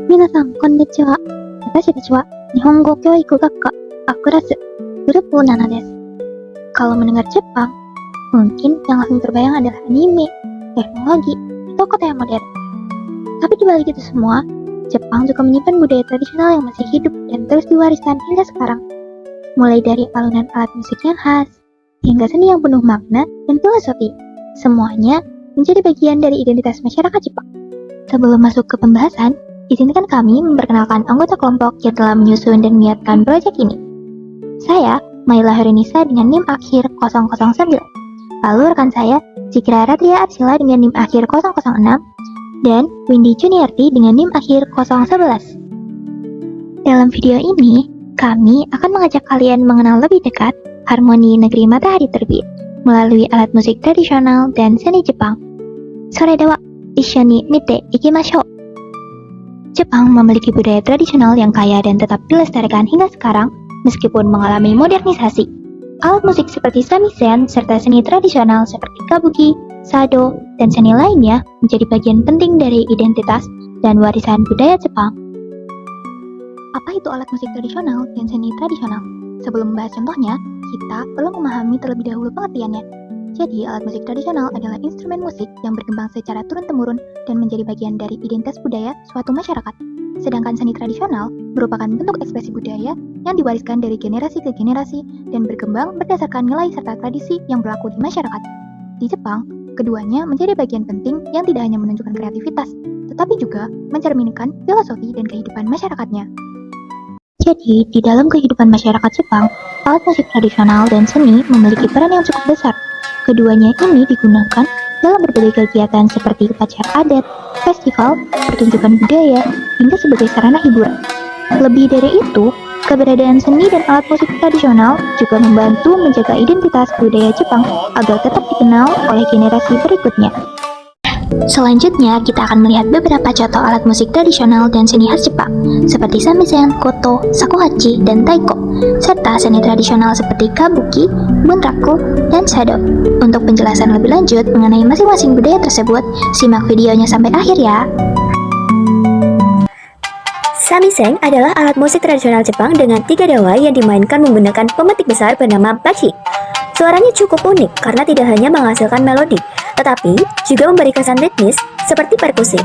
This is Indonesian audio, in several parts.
Minasan, konnichiwa. Watashi tachi wa Nihongo Kyoiku Gakka A-Class Grup 7 desu. Kalau mendengar Jepang, mungkin yang langsung terbayang adalah anime, teknologi, atau kota yang modern. Tapi di balik itu semua, Jepang juga menyimpan budaya tradisional yang masih hidup dan terus diwariskan hingga sekarang. Mulai dari alunan alat musik yang khas, hingga seni yang penuh makna dan filosofi. Semuanya menjadi bagian dari identitas masyarakat Jepang. Sebelum masuk ke pembahasan, izinkan kami memperkenalkan anggota kelompok yang telah menyusun dan menyiapkan proyek ini. Saya, Maila Herenisa dengan NIM akhir 009. Lalu rekan saya, Cikra Ratria Arsila dengan NIM akhir 006. Dan Windy Juniarti dengan NIM akhir 011. Dalam video ini, kami akan mengajak kalian mengenal lebih dekat harmoni negeri matahari terbit melalui alat musik tradisional dan seni Jepang. Soredewa, ishoni mite ikimashou. Jepang memiliki budaya tradisional yang kaya dan tetap dilestarikan hingga sekarang meskipun mengalami modernisasi. Alat musik seperti samisen serta seni tradisional seperti kabuki, sado, dan seni lainnya menjadi bagian penting dari identitas dan warisan budaya Jepang. Apa itu alat musik tradisional dan seni tradisional? Sebelum membahas contohnya, kita perlu memahami terlebih dahulu pengertiannya. Jadi, alat musik tradisional adalah instrumen musik yang berkembang secara turun-temurun dan menjadi bagian dari identitas budaya suatu masyarakat. Sedangkan seni tradisional merupakan bentuk ekspresi budaya yang diwariskan dari generasi ke generasi dan berkembang berdasarkan nilai serta tradisi yang berlaku di masyarakat. Di Jepang, keduanya menjadi bagian penting yang tidak hanya menunjukkan kreativitas, tetapi juga mencerminkan filosofi dan kehidupan masyarakatnya. Jadi, di dalam kehidupan masyarakat Jepang, alat musik tradisional dan seni memiliki peran yang cukup besar. Keduanya ini digunakan dalam berbagai kegiatan seperti upacara adat, festival, pertunjukan budaya, hingga sebagai sarana hiburan. Lebih dari itu, keberadaan seni dan alat musik tradisional juga membantu menjaga identitas budaya Jepang agar tetap dikenal oleh generasi berikutnya. Selanjutnya, kita akan melihat beberapa contoh alat musik tradisional dan seni khas Jepang, seperti samisen, koto, shakuhachi, dan taiko, serta seni tradisional seperti kabuki, bunraku, dan sado. Untuk penjelasan lebih lanjut mengenai masing-masing budaya tersebut, simak videonya sampai akhir ya. Samisen adalah alat musik tradisional Jepang dengan 3 dawai yang dimainkan menggunakan pemetik besar bernama bachi. Suaranya cukup unik karena tidak hanya menghasilkan melodi, tetapi juga memberi kesan ritmis seperti perkusi.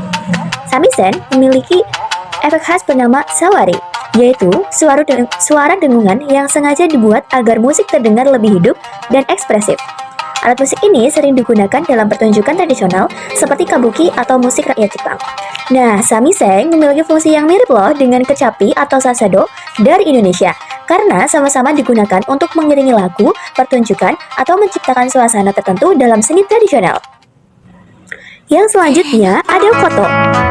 Samisen memiliki efek khas bernama sawari, yaitu suara dengungan yang sengaja dibuat agar musik terdengar lebih hidup dan ekspresif. Alat musik ini sering digunakan dalam pertunjukan tradisional seperti kabuki atau musik rakyat Jepang. Nah, samisen memiliki fungsi yang mirip loh dengan kecapi atau sasado dari Indonesia, karena sama-sama digunakan untuk mengiringi lagu, pertunjukan, atau menciptakan suasana tertentu dalam seni tradisional. Yang selanjutnya ada koto.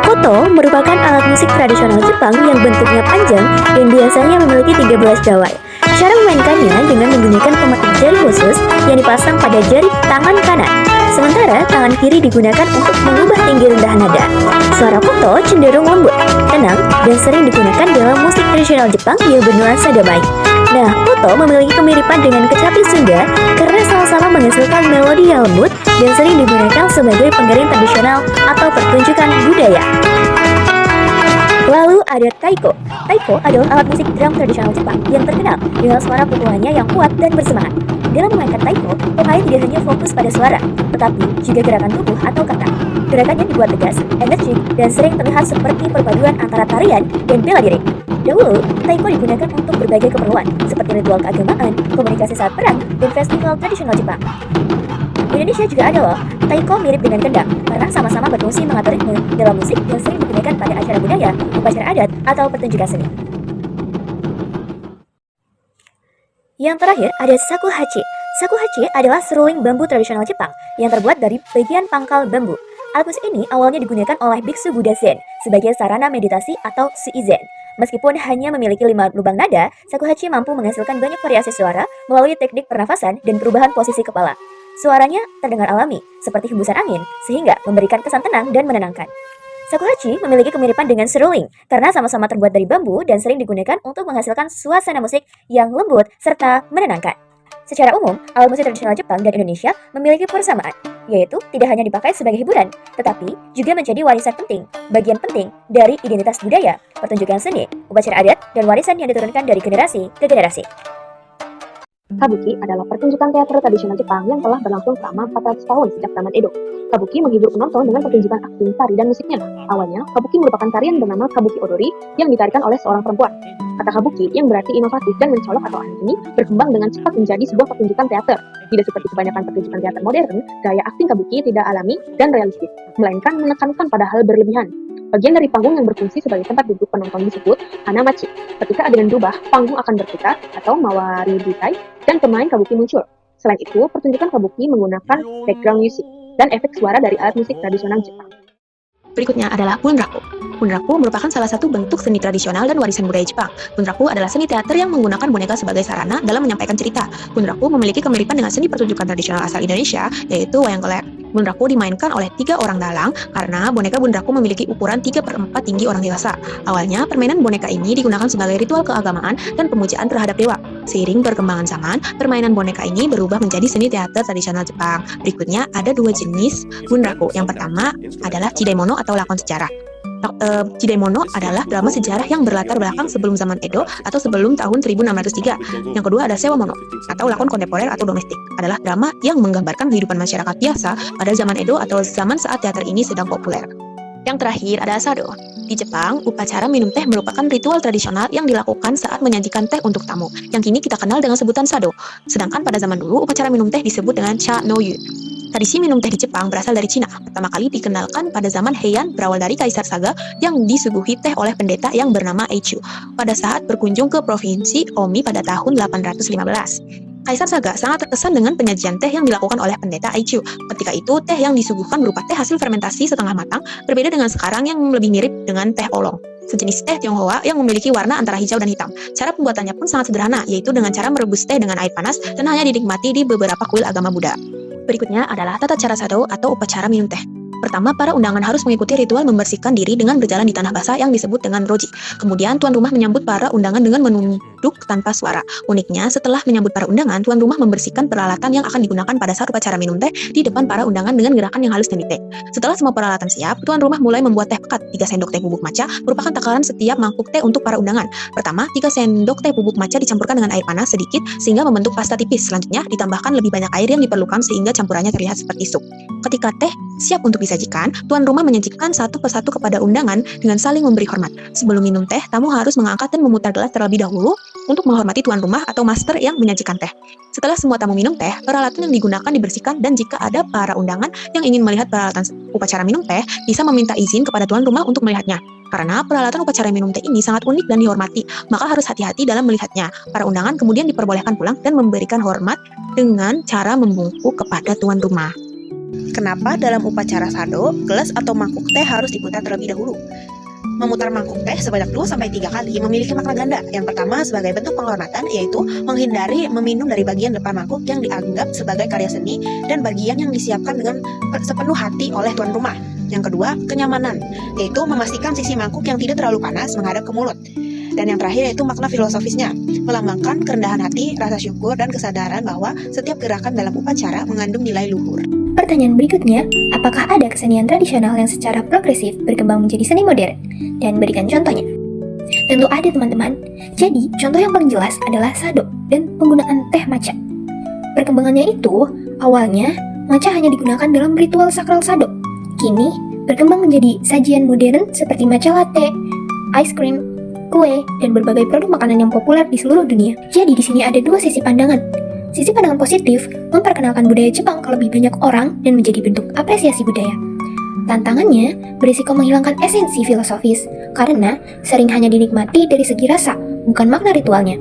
Koto merupakan alat musik tradisional Jepang yang bentuknya panjang dan biasanya memiliki 13 dawai. Cara memainkannya dengan menggunakan pemetik jari khusus yang dipasang pada jari tangan kanan. Sementara tangan kiri digunakan untuk mengubah tinggi rendah nada. Suara koto cenderung lembut, tenang, dan sering digunakan dalam musik tradisional Jepang yang bernuansa damai. Nah, koto memiliki kemiripan dengan kecapi Sunda karena sama-sama menghasilkan melodi yang lembut dan sering digunakan sebagai pengiring tradisional atau pertunjukan budaya. Lalu ada taiko. Taiko adalah alat musik drum tradisional Jepang yang terkenal dengan suara pukulannya yang kuat dan bersemangat. Dalam memainkan taiko, pemain tidak hanya fokus pada suara, tetapi juga gerakan tubuh atau kata. Gerakannya dibuat tegas, energik, dan sering terlihat seperti perpaduan antara tarian dan bela diri. Dahulu, taiko digunakan untuk berbagai keperluan, seperti ritual keagamaan, komunikasi saat perang, dan festival tradisional Jepang. Di Indonesia juga ada loh, taiko mirip dengan kendang, karena sama-sama berfungsi mengatur ritme dalam musik yang sering digunakan pada acara budaya, upacara adat, atau pertunjukan seni. Yang terakhir ada shakuhachi. Shakuhachi adalah seruling bambu tradisional Jepang yang terbuat dari bagian pangkal bambu. Alat musik ini awalnya digunakan oleh biksu Buddha Zen sebagai sarana meditasi atau suizen. Meskipun hanya memiliki 5 lubang nada, shakuhachi mampu menghasilkan banyak variasi suara melalui teknik pernafasan dan perubahan posisi kepala. Suaranya terdengar alami, seperti hembusan angin, sehingga memberikan kesan tenang dan menenangkan. Shakuhachi memiliki kemiripan dengan seruling karena sama-sama terbuat dari bambu dan sering digunakan untuk menghasilkan suasana musik yang lembut serta menenangkan. Secara umum, alat musik tradisional Jepang dan Indonesia memiliki persamaan, yaitu tidak hanya dipakai sebagai hiburan, tetapi juga menjadi warisan penting, bagian penting dari identitas budaya, pertunjukan seni, upacara adat, dan warisan yang diturunkan dari generasi ke generasi. Kabuki adalah pertunjukan teater tradisional Jepang yang telah berlangsung selama 400 tahun sejak zaman Edo. Kabuki menghibur penonton dengan pertunjukan akting, tari, dan musiknya. Awalnya, kabuki merupakan tarian bernama kabuki odori yang ditarikan oleh seorang perempuan. Kata kabuki, yang berarti inovatif dan mencolok atau aneh ini, berkembang dengan cepat menjadi sebuah pertunjukan teater. Tidak seperti kebanyakan pertunjukan teater modern, gaya akting kabuki tidak alami dan realistis, melainkan menekankan pada hal berlebihan. Bagian dari panggung yang berfungsi sebagai tempat duduk penonton disebut hanamachi. Ketika adegan berubah, panggung akan berputar atau mawari butai dan pemain kabuki muncul. Selain itu, pertunjukan kabuki menggunakan background music dan efek suara dari alat musik tradisional Jepang. Berikutnya adalah bunraku. Bunraku merupakan salah satu bentuk seni tradisional dan warisan budaya Jepang. Bunraku adalah seni teater yang menggunakan boneka sebagai sarana dalam menyampaikan cerita. Bunraku memiliki kemiripan dengan seni pertunjukan tradisional asal Indonesia, yaitu wayang golek. Bunraku dimainkan oleh 3 orang dalang karena boneka bunraku memiliki ukuran 3/4 tinggi orang dewasa. Awalnya, permainan boneka ini digunakan sebagai ritual keagamaan dan pemujaan terhadap dewa. Seiring perkembangan zaman, permainan boneka ini berubah menjadi seni teater tradisional Jepang. Berikutnya ada 2 jenis bunraku. Yang pertama adalah Chidaimono atau lakon sejarah. Chidaimono adalah drama sejarah yang berlatar belakang sebelum zaman Edo atau sebelum tahun 1603. Yang kedua ada Sewamono atau lakon kontemporer atau domestik. Adalah drama yang menggambarkan kehidupan masyarakat biasa pada zaman Edo atau zaman saat teater ini sedang populer. Yang terakhir ada Sado. Di Jepang, upacara minum teh merupakan ritual tradisional yang dilakukan saat menyajikan teh untuk tamu, yang kini kita kenal dengan sebutan Sado. Sedangkan pada zaman dulu, upacara minum teh disebut dengan Cha no Yu. Tradisi minum teh di Jepang berasal dari Cina. Pertama kali dikenalkan pada zaman Heian berawal dari Kaisar Saga yang disuguhi teh oleh pendeta yang bernama Eichu pada saat berkunjung ke provinsi Omi pada tahun 815. Kaisar Saga sangat terkesan dengan penyajian teh yang dilakukan oleh pendeta Eichu. Ketika itu, teh yang disuguhkan berupa teh hasil fermentasi setengah matang, berbeda dengan sekarang yang lebih mirip dengan teh oolong. Sejenis teh Tionghoa yang memiliki warna antara hijau dan hitam. Cara pembuatannya pun sangat sederhana, yaitu dengan cara merebus teh dengan air panas dan hanya dinikmati di beberapa kuil agama Buddha. Berikutnya adalah tata cara sado atau upacara minum teh. Pertama, para undangan harus mengikuti ritual membersihkan diri dengan berjalan di tanah basah yang disebut dengan roji. Kemudian, tuan rumah menyambut para undangan dengan menunduk tanpa suara. Uniknya, setelah menyambut para undangan, tuan rumah membersihkan peralatan yang akan digunakan pada saat upacara minum teh di depan para undangan dengan gerakan yang halus dan detail. Setelah semua peralatan siap, tuan rumah mulai membuat teh pekat. 3 sendok teh bubuk matcha merupakan takaran setiap mangkuk teh untuk para undangan. Pertama, 3 sendok teh bubuk matcha dicampurkan dengan air panas sedikit sehingga membentuk pasta tipis. Selanjutnya, ditambahkan lebih banyak air yang diperlukan sehingga campurannya terlihat seperti sup. Ketika teh siap untuk disajikan, tuan rumah menyajikan satu persatu kepada undangan dengan saling memberi hormat. Sebelum minum teh, tamu harus mengangkat dan memutar gelas terlebih dahulu untuk menghormati tuan rumah atau master yang menyajikan teh. Setelah semua tamu minum teh, peralatan yang digunakan dibersihkan dan jika ada para undangan yang ingin melihat peralatan upacara minum teh, bisa meminta izin kepada tuan rumah untuk melihatnya. Karena peralatan upacara minum teh ini sangat unik dan dihormati, maka harus hati-hati dalam melihatnya. Para undangan kemudian diperbolehkan pulang dan memberikan hormat dengan cara membungkuk kepada tuan rumah. Kenapa dalam upacara sado, gelas atau mangkuk teh harus diputar terlebih dahulu? Memutar mangkuk teh sebanyak 2-3 kali memiliki makna ganda. Yang pertama sebagai bentuk penghormatan, yaitu menghindari meminum dari bagian depan mangkuk yang dianggap sebagai karya seni dan bagian yang disiapkan dengan sepenuh hati oleh tuan rumah. Yang kedua, kenyamanan, yaitu memastikan sisi mangkuk yang tidak terlalu panas menghadap ke mulut. Dan yang terakhir yaitu makna filosofisnya, melambangkan kerendahan hati, rasa syukur, dan kesadaran bahwa setiap gerakan dalam upacara mengandung nilai luhur. Pertanyaan berikutnya, apakah ada kesenian tradisional yang secara progresif berkembang menjadi seni modern? Dan berikan contohnya. Tentu ada teman-teman. Jadi, contoh yang paling jelas adalah sado dan penggunaan teh matcha. Perkembangannya itu, awalnya matcha hanya digunakan dalam ritual sakral sado. Kini, berkembang menjadi sajian modern seperti matcha latte, ice cream, kue, dan berbagai produk makanan yang populer di seluruh dunia. Jadi di sini ada 2 sisi pandangan. Sisi pandangan positif, memperkenalkan budaya Jepang ke lebih banyak orang dan menjadi bentuk apresiasi budaya. Tantangannya, berisiko menghilangkan esensi filosofis, karena sering hanya dinikmati dari segi rasa, bukan makna ritualnya.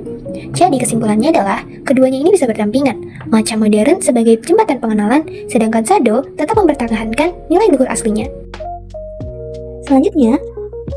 Jadi kesimpulannya adalah, keduanya ini bisa berdampingan, matcha modern sebagai jembatan pengenalan, sedangkan sado tetap mempertahankan nilai luhur aslinya. Selanjutnya,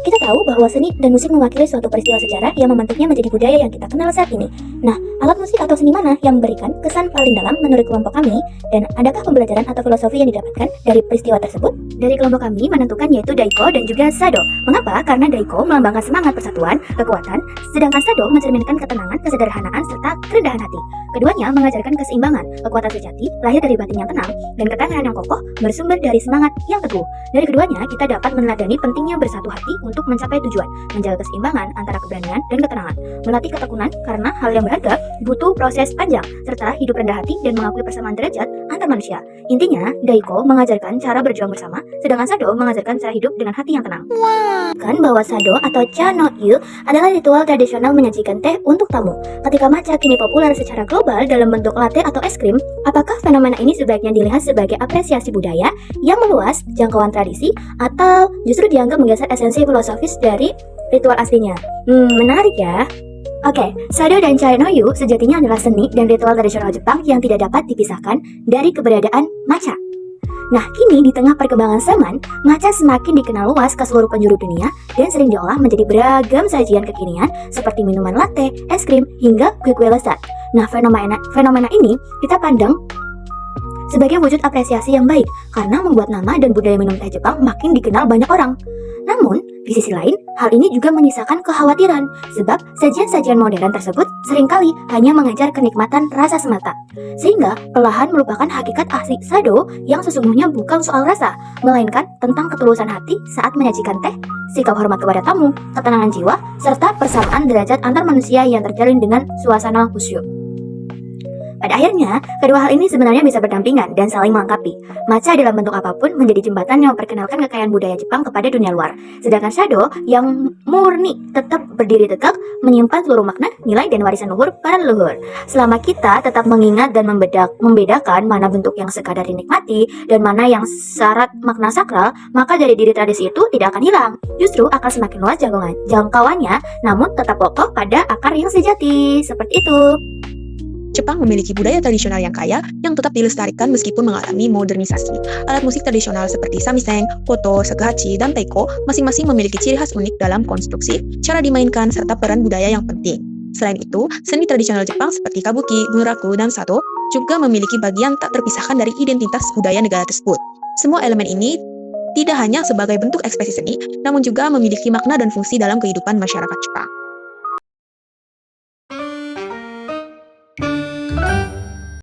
kita tahu bahwa seni dan musik mewakili suatu peristiwa sejarah yang membentuknya menjadi budaya yang kita kenal saat ini. Nah, alat musik atau seni mana yang memberikan kesan paling dalam menurut kelompok kami? Dan adakah pembelajaran atau filosofi yang didapatkan dari peristiwa tersebut? Dari kelompok kami menentukan yaitu daiko dan juga sado. Mengapa? Karena daiko melambangkan semangat persatuan, kekuatan, sedangkan sado mencerminkan ketenangan, kesederhanaan, serta kerendahan hati. Keduanya mengajarkan keseimbangan, kekuatan sejati, lahir dari batin yang tenang, dan ketahanan yang kokoh bersumber dari semangat yang teguh. Dari keduanya, kita dapat meneladani pentingnya bersatu hati untuk mencapai tujuan, menjaga keseimbangan antara keberanian dan ketenangan, melatih ketekunan karena hal yang berharga butuh proses panjang, serta hidup rendah hati dan mengakui persamaan derajat antar manusia. Intinya, daiko mengajarkan cara berjuang bersama, sedangkan sado mengajarkan cara hidup dengan hati yang tenang. Kan bahwa sado atau cha no yu adalah ritual tradisional menyajikan teh untuk tamu. Ketika matcha kini populer secara global dalam bentuk latte atau es krim, apakah fenomena ini sebaiknya dilihat sebagai apresiasi budaya yang meluas, jangkauan tradisi, atau justru dianggap menggeser esensi filosofis dari ritual aslinya? Menarik ya. Oke, sado dan cha no yu sejatinya adalah seni dan ritual tradisional Jepang yang tidak dapat dipisahkan dari keberadaan matcha. Nah, kini di tengah perkembangan zaman, matcha semakin dikenal luas ke seluruh penjuru dunia dan sering diolah menjadi beragam sajian kekinian seperti minuman latte, es krim, hingga kue-kue lezat. Nah, fenomena ini kita pandang sebagai wujud apresiasi yang baik karena membuat nama dan budaya minum teh Jepang makin dikenal banyak orang. Namun, di sisi lain, hal ini juga menyisakan kekhawatiran sebab sajian-sajian modern tersebut seringkali hanya mengejar kenikmatan rasa semata, sehingga perlahan melupakan hakikat asli sado yang sesungguhnya bukan soal rasa, melainkan tentang ketulusan hati saat menyajikan teh, sikap hormat kepada tamu, ketenangan jiwa, serta persamaan derajat antar manusia yang terjalin dengan suasana khusyuk. Pada akhirnya, kedua hal ini sebenarnya bisa berdampingan dan saling melengkapi. Matcha dalam bentuk apapun menjadi jembatan yang memperkenalkan kekayaan budaya Jepang kepada dunia luar. Sedangkan sado yang murni tetap berdiri tegak, menyimpan seluruh makna, nilai, dan warisan luhur para leluhur. Selama kita tetap mengingat dan membedakan mana bentuk yang sekadar dinikmati dan mana yang syarat makna sakral, maka dari diri tradisi itu tidak akan hilang. Justru akan semakin luas jangkauannya, namun tetap kokoh pada akar yang sejati. Seperti itu. Jepang memiliki budaya tradisional yang kaya yang tetap dilestarikan meskipun mengalami modernisasi. Alat musik tradisional seperti samiseng, koto, shakuhachi, dan taiko masing-masing memiliki ciri khas unik dalam konstruksi, cara dimainkan, serta peran budaya yang penting. Selain itu, seni tradisional Jepang seperti kabuki, bunraku, dan sado juga memiliki bagian tak terpisahkan dari identitas budaya negara tersebut. Semua elemen ini tidak hanya sebagai bentuk ekspresi seni, namun juga memiliki makna dan fungsi dalam kehidupan masyarakat Jepang.